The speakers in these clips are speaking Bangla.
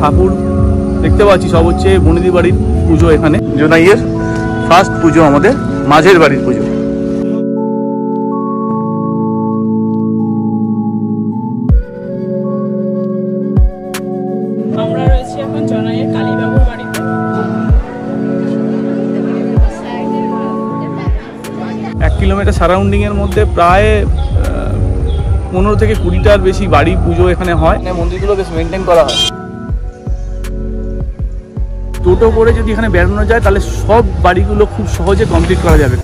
ঠাকুর দেখতে পাচ্ছি সব হচ্ছে বনেদি বাড়ির পুজো। এখানে জোনাইয়ের ফার্স্ট পুজো, আমাদের মাঝের বাড়ির পুজো। আমরা রয়েছি এখন জোনাইয়ের কালীবাবুর বাড়িতে। 1 কিলোমিটার সারাউন্ডিং এর মধ্যে প্রায় 15 থেকে 20টার বেশি বাড়ি পুজো এখানে হয়। মন্দিরগুলো বেশ মেনটেন করা হয়। টোটো করে যদি এখানে বেড়ানো যায় তাহলে সব বাড়িগুলো খুব সহজে কমপ্লিট করা যাবে।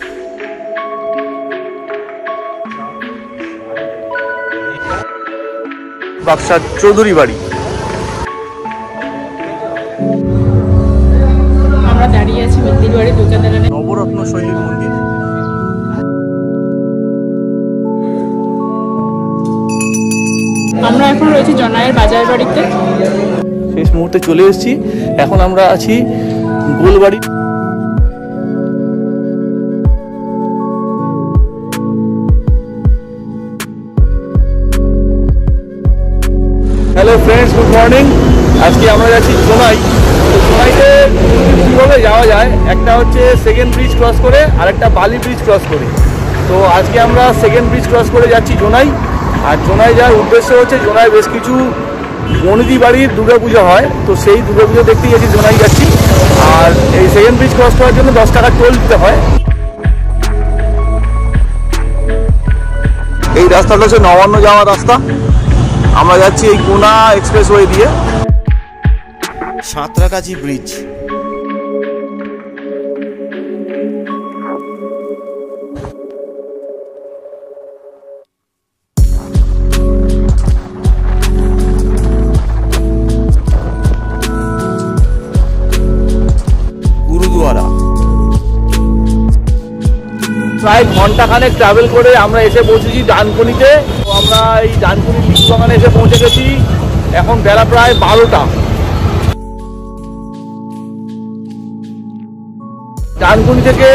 বাক্সা চৌধুরী বাড়ি। আমরা দাঁড়িয়ে আছি মন্দির বাড়ি দোকানদারে, নবরত্ন শৈলীর মন্দির। আমরা এখন রয়েছি জোনাইয়ের বাজার বাড়িতে। শেষ মুহূর্তে চলে এসেছি। এখন আমরা আছি Golbari. Hello friends, good morning. আজকে আমরা যাচ্ছি জোনাই। তো জোনাইতে কীভাবে যাওয়া যায়, একটা হচ্ছে সেকেন্ড ব্রিজ ক্রস করে আর একটা বালি ব্রিজ ক্রস করে। তো আজকে আমরা সেকেন্ড ব্রিজ ক্রস করে যাচ্ছি জোনাই। আর জোনাই যাওয়ার উদ্দেশ্য হচ্ছে জোনাই বেশ কিছু বনেদি বাড়ির দুর্গাপুজো হয়, তো সেই দুর্গাপুজো দেখতে গেছি, জোনাই যাচ্ছি। আর এই সেকেন্ড ব্রিজ ক্রস করার জন্য 10 টাকা টোল দিতে হয়। এই রাস্তাটা হচ্ছে নবান্ন যাওয়ার রাস্তা। আমরা যাচ্ছি এই কোনা এক্সপ্রেসওয়ে দিয়ে। সাঁতরাগাছি ব্রিজ। গুরুদুয়ারা। প্রায় ঘন্টাখানেক ট্রাভেল করে আমরা এসে পৌঁছেছি ডানকুনিতে। তো আমরা এই ডানকুনি লিচু বাগানে এসে পৌঁছে গেছি। এখন বেলা প্রায় 12টা। ডানকুনি থেকে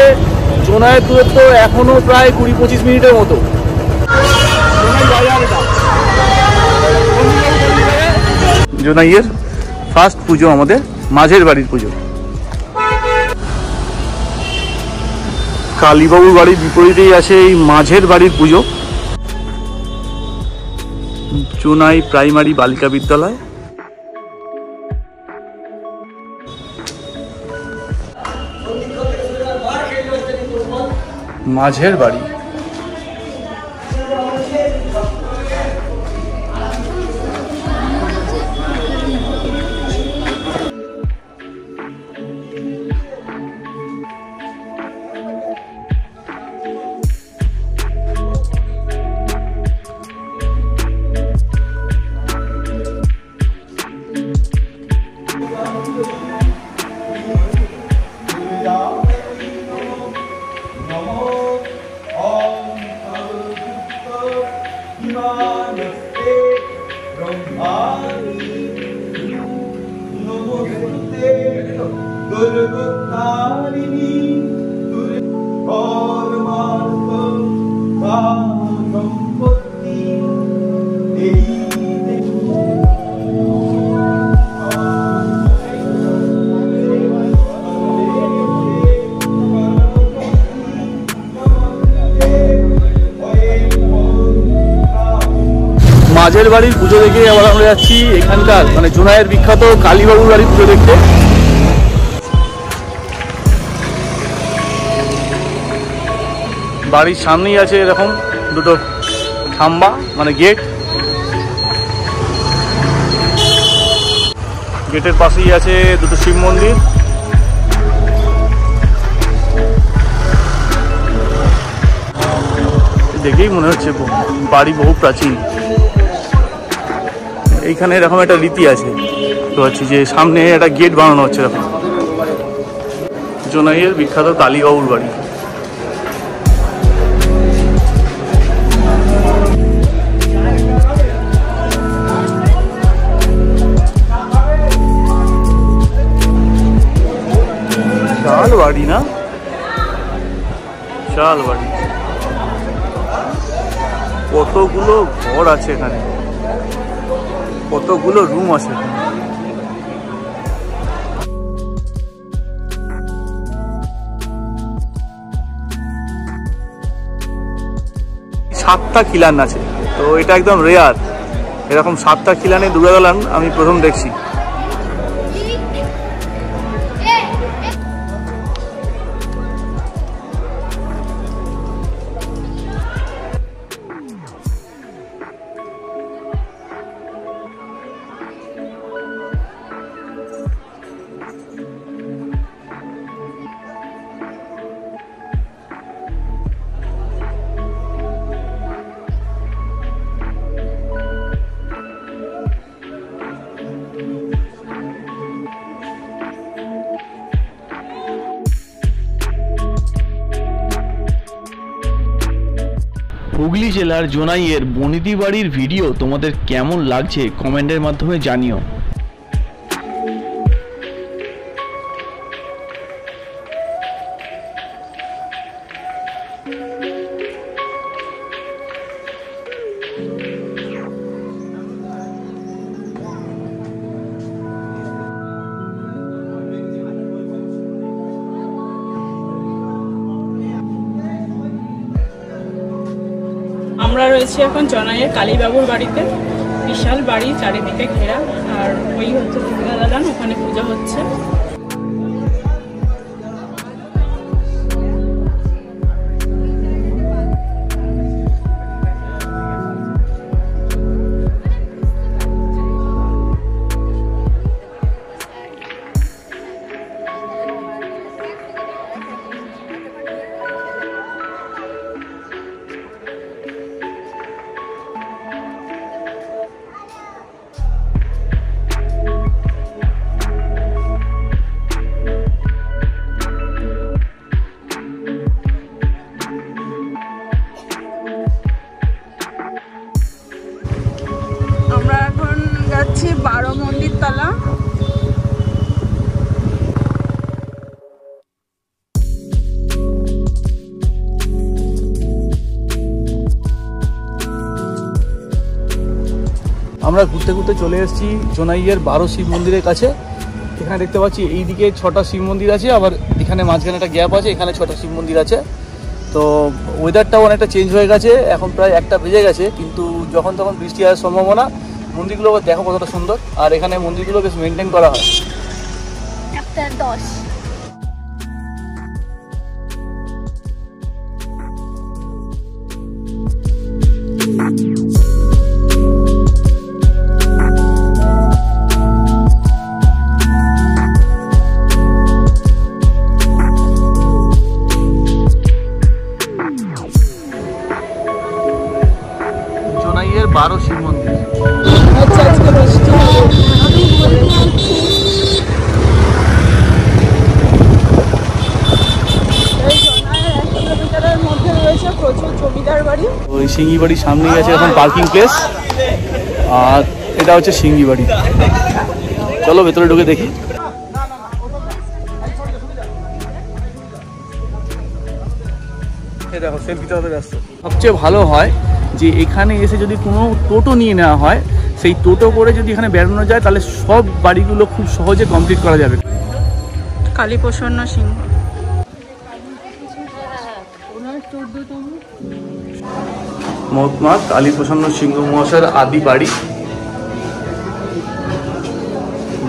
জোনাইয়ের দূরত্ব এখনো প্রায় 20-25 মিনিটের মতো। জোনাইয়ের ফার্স্ট পুজো, আমাদের মাঝের বাড়ির পুজো। কালীবাবুর বাড়ির বিপরীতেই আছে এই মাঝের বাড়ির পুজো। জোনাই প্রাইমারি বালিকা বিদ্যালয়। মাঝের বাড়ি। মাঝের বাড়ির পুজো দেখে আবার আমরা যাচ্ছি এখানকার মানে জোনাইয়ের বিখ্যাত কালীবাবুর বাড়ির পুজো দেখতে। বাড়ির সামনেই আছে এরকম দুটো খাম্বা, মানে গেট। গেটের পাশেই আছে দুটো শিব মন্দির। দেখেই মনে হচ্ছে বাড়ি বহু প্রাচীন। এইখানে এরকম একটা রীতি আছে, তো হচ্ছে যে সামনে একটা গেট বানানো হচ্ছে এরকম। জোনাইয়ের বিখ্যাত কালীবাবুর বাড়ি। শাল বাড়ি না, শাল বাড়ি। কতগুলো ঘর আছে এখানে, কতগুলো রুম আছে। 7টা খিলান আছে। তো এটা একদম রেয়ার, এরকম 7টা খিলানে দুর্গা দালান আমি প্রথম দেখছি। হুগলি জেলার জোনাইয়ের বনিদি বাড়ির ভিডিও তোমাদের কেমন লাগছে কমেন্টের মাধ্যমে জানিও। আমরা রয়েছি এখন জনাইয়ের কালীবাবুর বাড়িতে। বিশাল বাড়ি, চারিদিকে ঘেরা, আর ওই হচ্ছে দুর্গা দালান, ওখানে পূজা হচ্ছে। আমরা এখন যাচ্ছি 12 মন্দির তলা। আমরা ঘুরতে ঘুরতে চলে এসেছি জোনাইয়ের 12 শিব মন্দিরের কাছে। এখানে দেখতে পাচ্ছি এইদিকে 6টা শিব মন্দির আছে, আবার এখানে মাঝখানে একটা গ্যাপ আছে, এখানে 6টা শিব মন্দির আছে। তো ওয়েদারটাও অনেকটা চেঞ্জ হয়ে গেছে, এখন প্রায় 1টা বেজে গেছে, কিন্তু যখন তখন বৃষ্টি আসার সম্ভাবনা। মন্দিরগুলো দেখো কতটা সুন্দর, আর এখানে মন্দিরগুলো বেশ মেনটেন করা হয়। 1:10 জোনাইয়ের 12 শিব মন্দির। আজকে বৃষ্টি কিলোমিটারের মধ্যে রয়েছে প্রচুর জমিদার বাড়ি। ওই সিঙ্গি বাড়ির সামনেই আছে এখন পার্কিং প্লেস, আর এটা হচ্ছে সিঙ্গি বাড়ি। চলো ভেতরে ঢুকে দেখি। দেখো সেলফিটা হতে ব্যস্ত। সবচেয়ে ভালো হয় যে এখানে এসে যদি কোনো টোটো নিয়ে নেওয়া হয়, সেই টোটো করে যদি এখানে বেড়ানো যায়, তাহলে সব বাড়িগুলো খুব সহজে কমপ্লিট করা যাবে। কালীপ্রসন্ন সিংহ। মহাত্মা কালীপ্রসন্ন সিংহ মহাশয়ের আদি বাড়ি,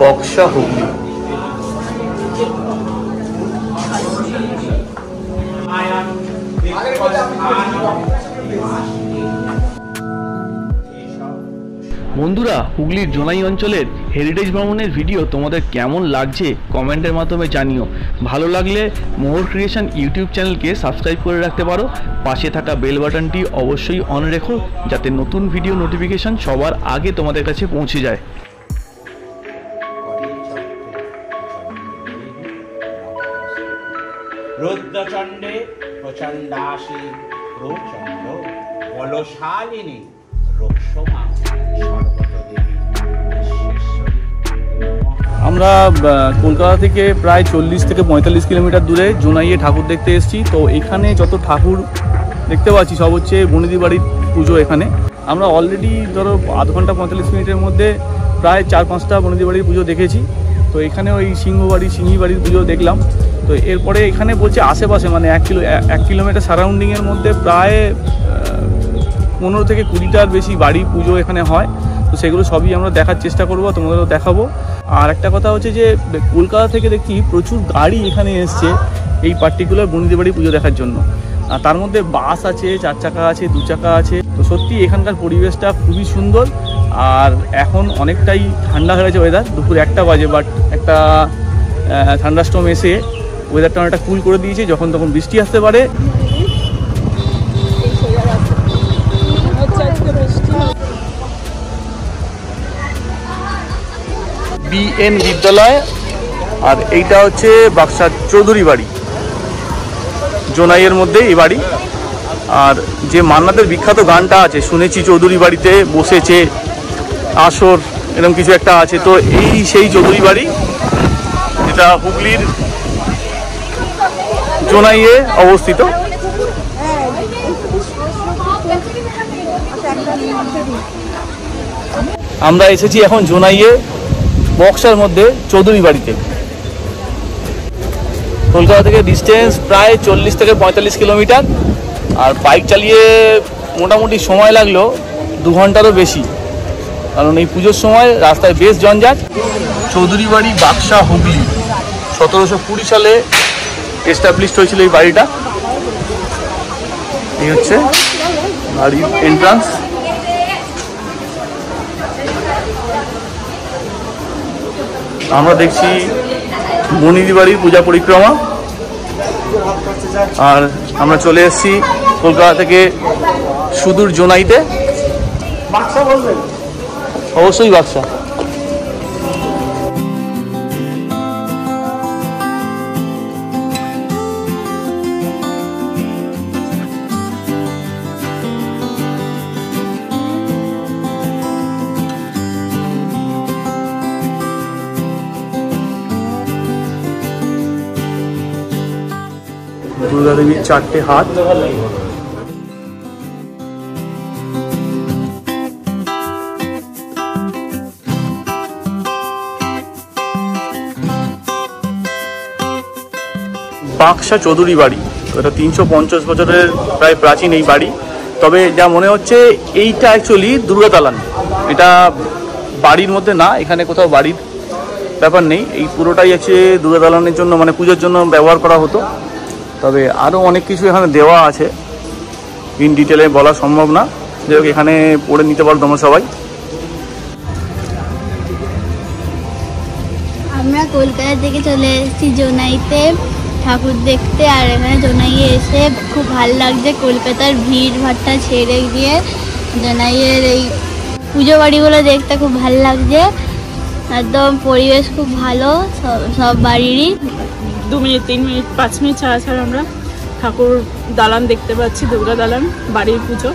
বক্সা, হুগলি। বন্ধুরা, হুগলির জোনাই অঞ্চলের হেরিটেজ ভ্রমণের ভিডিও তোমাদের কেমন লাগছে কমেন্টের মাধ্যমে জানিও। ভালো লাগলে মোহর ক্রিয়েশন ইউটিউব চ্যানেলকে সাবস্ক্রাইব করে রাখতে পারো। পাশে থাকা বেল বাটনটি অবশ্যই অন রেখো, যাতে নতুন ভিডিও নোটিফিকেশন সবার আগে তোমাদের কাছে পৌঁছে যায়। রুদ্রচণ্ডে প্রচণ্ডাসী প্রচণ্ড বলশালিনী রোক্ষমা সর্বতদেবী বিশ্বেশ্বরী। আমরা কলকাতা থেকে প্রায় 40 থেকে 45 কিলোমিটার দূরে জোনাইয়ে ঠাকুর দেখতে এসেছি। তো এখানে যত ঠাকুর দেখতে পাচ্ছি সব হচ্ছে বনিদি বাড়ির পুজো। এখানে আমরা অলরেডি ধরো আধ ঘন্টা 45 মিনিটের মধ্যে প্রায় 4-5টা বনিদি বাড়ির পুজো দেখেছি। তো এখানে ওই সিঙ্গি বাড়ির পুজো দেখলাম। তো এরপরে এখানে বলছে আশেপাশে মানে 1 কিলোমিটার সারাউন্ডিংয়ের মধ্যে প্রায় 15 থেকে 20টার বেশি বাড়ি পুজো এখানে হয়। তো সেগুলো সবই আমরা দেখার চেষ্টা করবো, তোমাদেরও দেখাবো। আর একটা কথা হচ্ছে যে কলকাতা থেকে দেখি প্রচুর গাড়ি এখানে এসছে এই পার্টিকুলার বনিদি বাড়ি পুজো দেখার জন্য। আর তার মধ্যে বাস আছে, 4 চাকা আছে, 2 চাকা আছে। তো সত্যি এখানকার পরিবেশটা খুবই সুন্দর। আর এখন অনেকটাই ঠান্ডা হয়ে গেছে ওয়েদার, দুপুর 1টা বাজে, বাট একটা থান্ডারস্টর্ম এসে ওয়েদারটা অনেকটা কুল করে দিয়েছে, যখন তখন বৃষ্টি আসতে পারে। বিএন বিদ্যালয়, আর এইটা হচ্ছে বাক্সার চৌধুরী বাড়ি, জোনাইয়ের মধ্যে এই বাড়ি। আর যে মান্নাতের বিখ্যাত গানটা আছে, শুনেছি চৌধুরী বাড়িতে বসেছে আসর, এরকম কিছু একটা আছে। তো এই সেই চৌধুরী বাড়ি, যেটা হুগলির জোনাইয়ে অবস্থিত। আমরা এসেছি এখন জোনাইয়ে বক্সার মধ্যে চৌধুরী বাড়িতে। কলকাতা থেকে ডিস্টেন্স প্রায় 40 থেকে 45 কিলোমিটার। আর বাইক চালিয়ে মোটামুটি সময় লাগলো 2 ঘন্টারও বেশি, কারণ এই পুজোর সময় রাস্তায় বেশ জঞ্জাট। চৌধুরী বাড়ি বাক্সা হুগলি, 1720 সালে এস্টাবলিশড হয়েছিল এই বাড়িটা। এই হচ্ছে বাড়ির এন্ট্রান্স। আমরা দেখছি বনিদি বাড়ির পূজা পরিক্রমা। আর আমরা চলে এসেছি কলকাতা থেকে সুদূর জোনাইতে। বাক্সা বলবেন? অবশ্যই বাক্সা। দুর্গা দেবীর 4টে হাত। বাক্সা চৌধুরী বাড়ি, এটা 350 বছরের প্রায় প্রাচীন এই বাড়ি। তবে যা মনে হচ্ছে এইটা অ্যাকচুয়ালি দুর্গা দালান, এটা বাড়ির মধ্যে না, এখানে কোথাও বাড়ির ব্যাপার নেই। এই পুরোটাই আছে দুর্গা দালানের জন্য, মানে পুজোর জন্য ব্যবহার করা হতো। তবে আরও অনেক কিছু এখানে দেওয়া আছে, ইন ডিটেলে বলা সম্ভব না, যাই হোক এখানে পড়ে নিতে পারো তোমরা সবাই। আমরা কলকাতা থেকে চলে এসেছি জোনাইতে ঠাকুর দেখতে। আর এখানে জোনাইয়ে এসে খুব ভালো লাগছে, কলকাতার ভিড় ভাট্টা ছেড়ে গিয়ে জোনাইয়ের এই পুজো বাড়িগুলো দেখতে খুব ভালো লাগছে। একদম পরিবেশ খুব ভালো সব বাড়িরই। 2 মিনিট 3 মিনিট 5 মিনিট ছাড়া ছাড়া আমরা ঠাকুর দালান দেখতে পাচ্ছি, দুর্গা দালান, বাড়ির পুজো।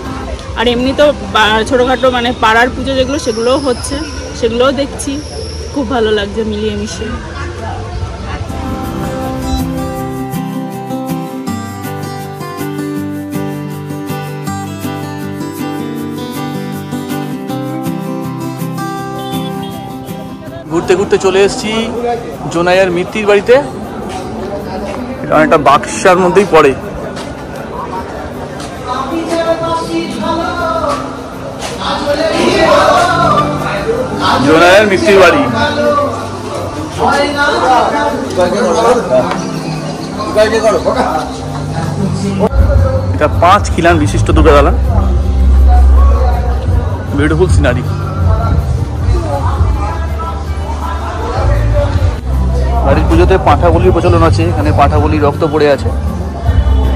আর এমনি তো ছোটোখাটো মানে পাড়ার পুজো যেগুলো, সেগুলোও হচ্ছে, সেগুলোও দেখছি। খুব ভালো লাগছে মিলিয়ে মিশিয়ে। ঘুরতে ঘুরতে চলে এসেছি জোনাইয়ের মিত্তির বাড়িতে, কারণ এটা বাক্সার মধ্যেই পড়ে। জোনাইয়ের মিত্তির বাড়ি, এটা 5 খিলান বিশিষ্ট দুর্গা দালান। Beautiful scenery. বাড়ির পুজোতে পাঁঠা বলির প্রচলন আছে, এখানে পাঁঠা বলির রক্ত পড়ে আছে।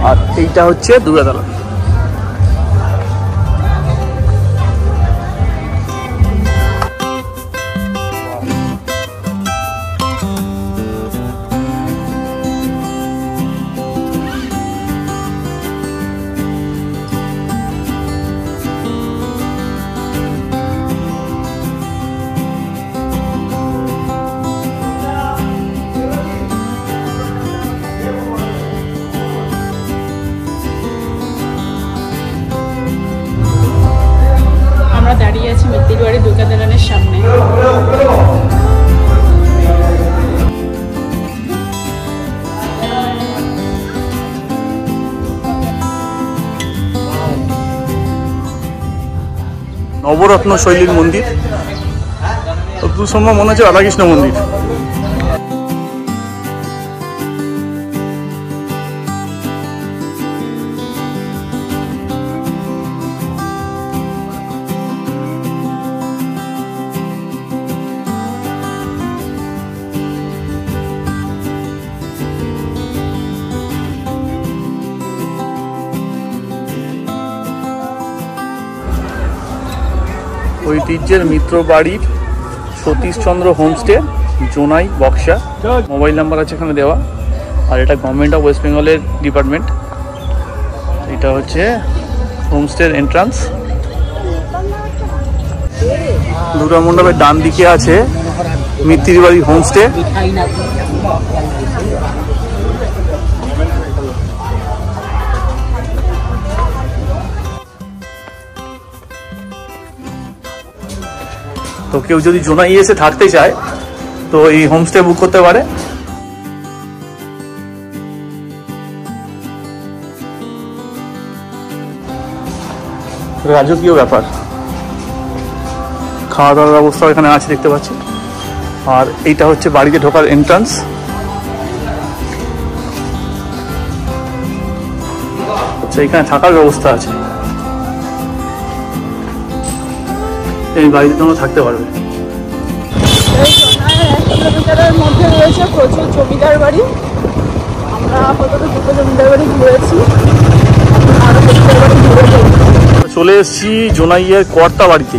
আর এইটা হচ্ছে দুর্গা দালান। নবরত্ন শৈলীর মন্দির। যতদূর সম্ভব মনে হচ্ছে রাধাকৃষ্ণ মন্দির। ঐতিহ্যের মিত্র বাড়ির সতীশচন্দ্র হোমস্টে, জোনাই, বক্সা। মোবাইল নাম্বার আছে এখানে দেওয়া। আর এটা গভর্নমেন্ট অফ ওয়েস্ট বেঙ্গলের ডিপার্টমেন্ট। এটা হচ্ছে হোমস্টের এন্ট্রান্স। দুর্গা মণ্ডপের ডান দিকে আছে মিত্তির বাড়ি হোমস্টে। তো কেউ যদি জোনাই এসে থাকতে চায় তো এই হোমস্টে বুক করতে পারে। রাজকীয় ব্যাপার। খাওয়া দাওয়ার ব্যবস্থা এখানে আছে দেখতে পাচ্ছি। আর এইটা হচ্ছে বাড়িতে ঢোকার এন্ট্রান্স। আচ্ছা, এখানে থাকার ব্যবস্থা আছে। এই বাড়িতে তোমরা থাকতে পারবে। এই জোনাইয়ের 1 কিলোমিটারের মধ্যে রয়েছে প্রচুর জমিদার বাড়ি। আমরা আপাতত 2টো জমিদার বাড়ি ঘুরেছি, আরো জমিদার বাড়ি ঘুরে যাই। চলে এসেছি জোনাইয়ের কর্তা বাড়িতে।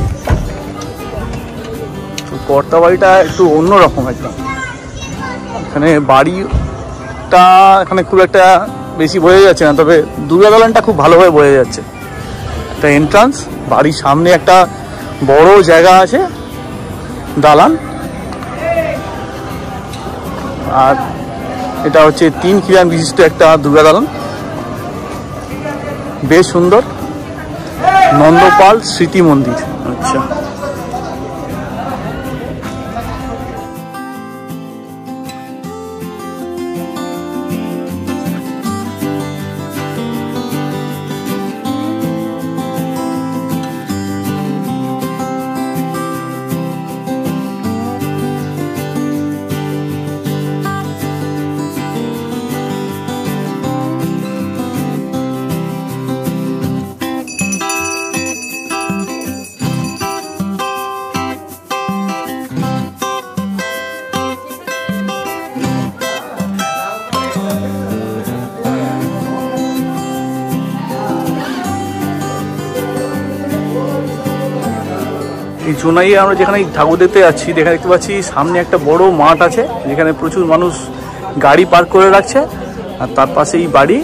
কর্তা বাড়িটা একটু অন্যরকম একদম। এখানে বাড়িটা এখানে খুব একটা বেশি বোঝা যাচ্ছে না, তবে দুর্গা দালানটা খুব ভালোভাবে বোঝা যাচ্ছে। একটা এন্ট্রান্স, বাড়ির সামনে একটা বড় জায়গা আছে, দালান। আর এটা হচ্ছে 3 খিলান বিশিষ্ট একটা দুর্গা দালান, বেশ সুন্দর। নন্দপাল স্মৃতি মন্দির। আচ্ছা, এই জোনাইয়ে আমরা যেখানে ঠাকুর দেখতে যাচ্ছি, যেখানে দেখতে পাচ্ছি সামনে একটা বড় মাঠ আছে, যেখানে প্রচুর মানুষ গাড়ি পার্ক করে রাখছে। আর তার পাশে এই বাড়ি,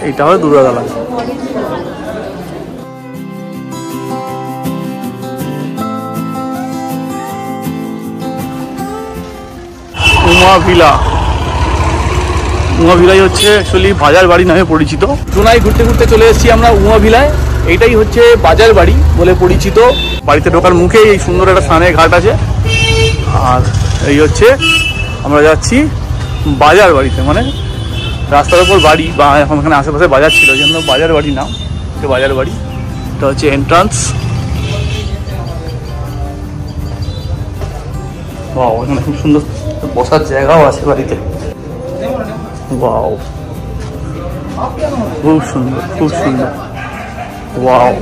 এইটা হয় দুর্গা দালান। উমা ভিলা। উমা ভিলাই হচ্ছে অ্যাকচুয়ালি বাজার বাড়ি নামে পরিচিত। জোনাই ঘুরতে ঘুরতে চলে এসেছি আমরা উমা ভিলায়। এইটাই হচ্ছে বাজার বাড়ি বলে পরিচিত। বাড়িতে ঢোকার মুখে এই সুন্দর একটা স্নানের ঘাট আছে। আর এই হচ্ছে আমরা যাচ্ছি বাজার বাড়িতে, মানে রাস্তার উপর বাড়ি, বা এখন এখানে আশেপাশে বাজার ছিল, এই জন্য বাজার বাড়ি নাম। এটা বাজার বাড়ি, এটা হচ্ছে এন্ট্রান্স। বাহ, এখানে খুব সুন্দর বসার জায়গাও আছে বাড়িতে। ওয়াও, খুব সুন্দর, খুব সুন্দর। ওয়াও,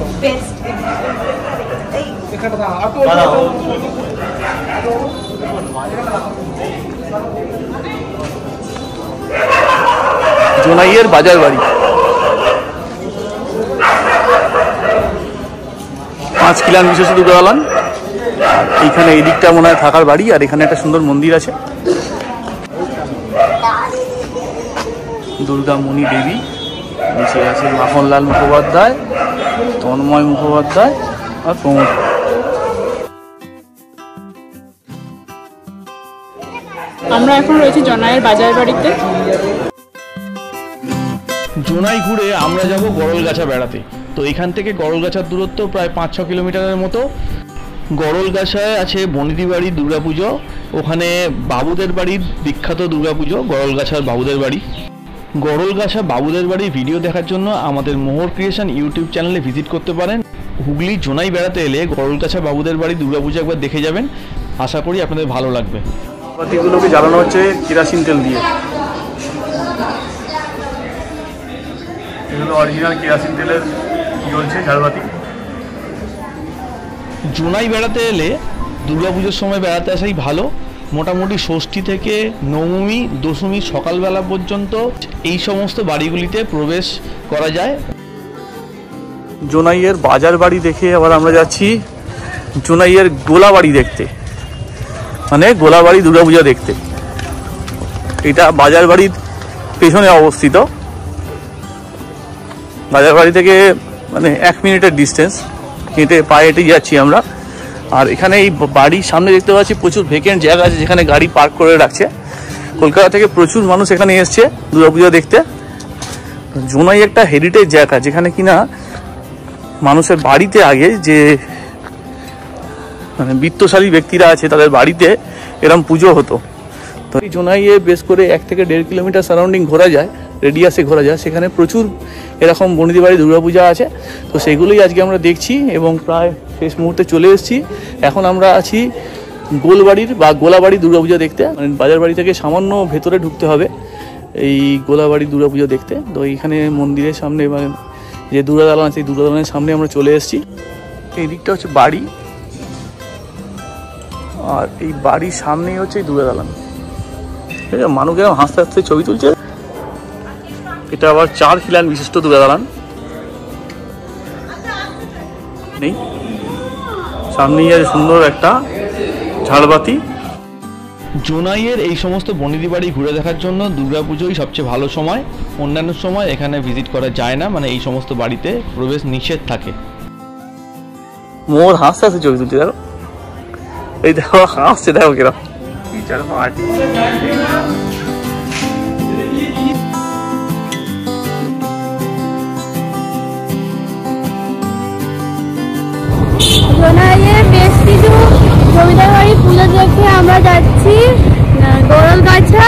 জোনাইয়ের বাজার বাড়ি। 5 খিলান বিশেষ দুর্গা দালান। এইখানে এই দিকটা মনে হয় থাকার বাড়ি, আর এখানে একটা সুন্দর মন্দির আছে, দুর্গামণি দেবী। নিচে আছে মাখনলাল মুখোপাধ্যায়, তন্ময় মুখোপাধ্যায় আর প্রমোদ। আমরা এখন রয়েছি জোনাইয়ের বাজার বাড়িতে। জোনাই ঘুরে আমরা যাব গড়লগাছা বেড়াতে। তো এখান থেকে গড়লগাছার দূরত্ব প্রায় 5-6 কিলোমিটারের মতো। গড়লগাছায় আছে বনিদি বাড়ির দুর্গাপুজো, ওখানে বাবুদের বাড়ির বিখ্যাত দুর্গাপুজো, গড়লগাছার বাবুদের বাড়ি। গড়লগাছা বাবুদের বাড়ির ভিডিও দেখার জন্য আমাদের মোহর ক্রিয়েশন ইউটিউব চ্যানেলে ভিজিট করতে পারেন। হুগলির জোনাই বেড়াতে এলে গড়লগাছা বাবুদের বাড়ি দুর্গাপূজা একবার দেখে যাবেন, আশা করি আপনাদের ভালো লাগবে। বাতিগুলোকে জ্বালানো হচ্ছে কেরোসিন তেল দিয়ে। এগুলো অরিজিনাল কেরোসিন তেলের জ্বলছে ঝাড়বাতি। জোনাই বেড়াতে এলে দুর্গাপুজোর সময় বেড়াতে আসাই ভালো। মোটামুটি ষষ্ঠী থেকে নবমী দশমী সকালবেলা পর্যন্ত এই সমস্ত বাড়িগুলিতে প্রবেশ করা যায়। জোনাইয়ের বাজার বাড়ি দেখে আবার আমরা যাচ্ছি জোনাইয়ের গোলা বাড়ি দেখতে, মানে গোলা বাড়ি দুর্গাপূজা দেখতে। এটা বাজার বাড়ির পেছনে অবস্থিত। বাজার বাড়ি থেকে মানে 1 মিনিটের ডিস্টেন্স, হেঁটে পায়ে হেঁটে যাচ্ছি আমরা। আর এখানে এই বাড়ির সামনে দেখতে পাচ্ছি প্রচুর ভেকেন্ট জায়গা আছে যেখানে গাড়ি পার্ক করে রাখছে। কলকাতা থেকে প্রচুর মানুষ এখানে এসছে দুর্গাপূজা দেখতে। জোনাই একটা হেরিটেজ জায়গা যেখানে কিনা মানুষের বাড়িতে আগে যে মানে বিত্তশালী ব্যক্তিরা আছে তাদের বাড়িতে এরকম পুজো হতো। তো এই জোনাইয়ে বেশ করে 1 থেকে 1.5 কিলোমিটার সারাউন্ডিং ঘোরা যায়, রেডিয়াসে ঘোরা যায়। সেখানে প্রচুর এরকম বনেদি বাড়ি দুর্গাপূজা আছে। তো সেগুলোই আজকে আমরা দেখছি এবং প্রায় শেষ মুহূর্তে চলে এসেছি। এখন আমরা আছি গোলবাড়ির বা গোলাবাড়ি দুর্গাপূজা দেখতে। মানে বাজার বাড়ি থেকে সামান্য ভেতরে ঢুকতে হবে এই গোলাবাড়ি দুর্গাপূজা দেখতে। তো এইখানে মন্দিরের সামনে মানে যে দুর্গা দালান আছে, এই দুর্গা দালানের সামনে আমরা চলে এসেছি। এই দিকটা হচ্ছে বাড়ি, আর এই বাড়ির সামনেই হচ্ছে এই দুর্গা দালান। ঠিক আছে, মানুষ এরকম হাসতে হাসতে ছবি তুলছে। এটা আবার 4 খিলান বিশিষ্ট দুর্গা দালান নেই। সামনেই আছে সুন্দর একটা ঝাড়বাতি। জোনাইয়ের এই সমস্ত বনেদি বাড়ি ঘুরে দেখার জন্য দুর্গাপুজোই সবচেয়ে ভালো সময়। অন্যান্য সময় এখানে ভিজিট করা যায় না, মানে এই সমস্ত বাড়িতে প্রবেশ নিষেধ থাকে। মোর হাসতে হাসতে ছবি তুলছে, দেখো এই দেখো হাসছে, দেখো কিরকম। জোনাইয়ের বেশ কিছু জমিদার বাড়ি পুজো দেখে আমরা যাচ্ছি গড়লগাছা।